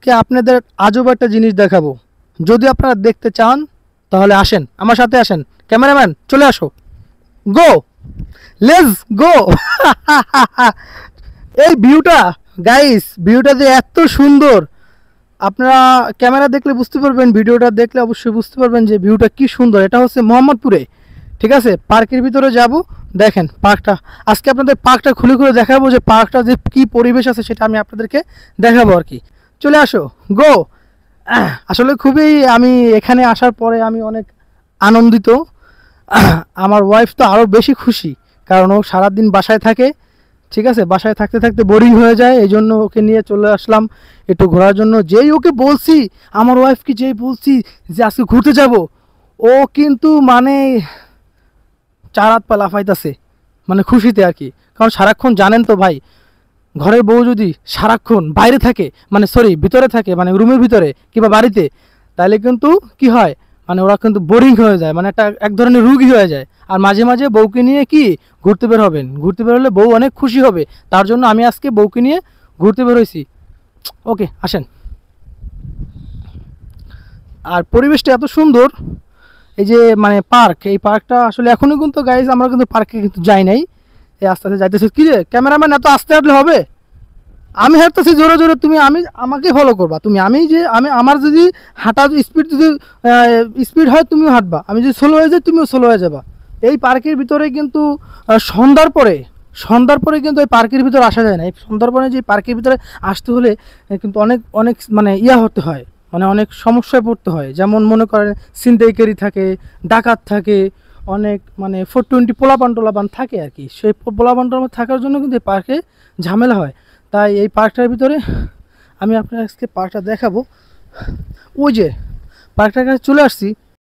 আজকে আপনাদের আজব একটা জিনিস দেখাবো। যদি আপনারা দেখতে চান তাহলে আসেন, আমার সাথে আসেন। ক্যামেরাম্যান চলে আসো, গো, লেটস গো। এই ভিউটা গাইস, ভিউটা যে এত সুন্দর, আপনারা ক্যামেরা দেখলে বুঝতে পারবেন, ভিডিওটা দেখলে অবশ্যই বুঝতে পারবেন যে ভিউটা কি সুন্দর। এটা হচ্ছে মোহাম্মদপুরে, ঠিক আছে। পার্কের ভিতরে যাব, দেখেন পার্কটা। আজকে আপনাদের পার্কটা খুলে খুলে দেখাবো যে পার্কটা যে কি পরিবেশ আছে সেটা আমি আপনাদেরকে দেখাবো আর কি। চলে আসো, গো। আসলে খুবই আমি এখানে আসার পরে আমি অনেক আনন্দিত। আমার ওয়াইফ তো আরও বেশি খুশি, কারণ ও সারাদিন বাসায় থাকে, ঠিক আছে। বাসায় থাকতে থাকতে বোরিং হয়ে যায়, এই জন্য ওকে নিয়ে চলে আসলাম একটু ঘোরার জন্য। যেই ওকে বলছি, আমার ওয়াইফকে যেই বলছি যে আজকে ঘুরতে যাব, ও কিন্তু মানে চার হাত পা লাফাইতেছে, মানে খুশিতে আর কি। কারণ সারাক্ষণ জানেন তো ভাই, ঘরের বউ যদি সারাক্ষণ বাইরে থাকে, মানে সরি ভিতরে থাকে, মানে রুমের ভিতরে কিংবা বাড়িতে, তাহলে কিন্তু কি হয়, মানে ওরা কিন্তু বোরিং হয়ে যায়, মানে একটা এক ধরনের রুগী হয়ে যায়। আর মাঝে মাঝে বউকে নিয়ে কি ঘুরতে বের হবেন, ঘুরতে বের হলে বউ অনেক খুশি হবে। তার জন্য আমি আজকে বউকে নিয়ে ঘুরতে বের হয়েছি। ওকে আসেন। আর পরিবেশটা এত সুন্দর, এই যে মানে পার্ক, এই পার্কটা আসলে এখনও কিন্তু গাইজ আমরা কিন্তু পার্কে কিন্তু যাই নাই। এই আস্তে আস্তে যাইতেছি। কি রে ক্যামেরাম্যান, এত আস্তে হাঁটলে হবে? আমি হাঁটতেছি জোরে জোরে, তুমি আমি আমাকে ফলো করবা। তুমি আমি যে আমি আমার যদি হাঁটা স্পিড যদি স্পিড হয় তুমিও হাঁটবা, আমি যদি স্লো হয়ে যাই তুমিও স্লো হয়ে যাবা। এই পার্কের ভিতরে কিন্তু সন্ধ্যার পরে কিন্তু এই পার্কের ভিতরে আসা যায় না। এই সন্ধ্যার পরে যে পার্কের ভিতরে আসতে হলে কিন্তু অনেক অনেক মানে হতে হয়, মানে অনেক সমস্যায় পড়তে হয়। যেমন মনে করেন ছিনতাইকারী থাকে, ডাকাত থাকে, অনেক মানে 420 পোলাপান থাকে আর কি। সেই পোলাপানটার মধ্যে থাকার জন্য কিন্তু এই পার্কে ঝামেলা হয়। তাই এই পার্কটার ভিতরে আমি আপনার আজকে পার্কটা দেখাবো। ওই যে পার্কটার কাছে চলে আসছি,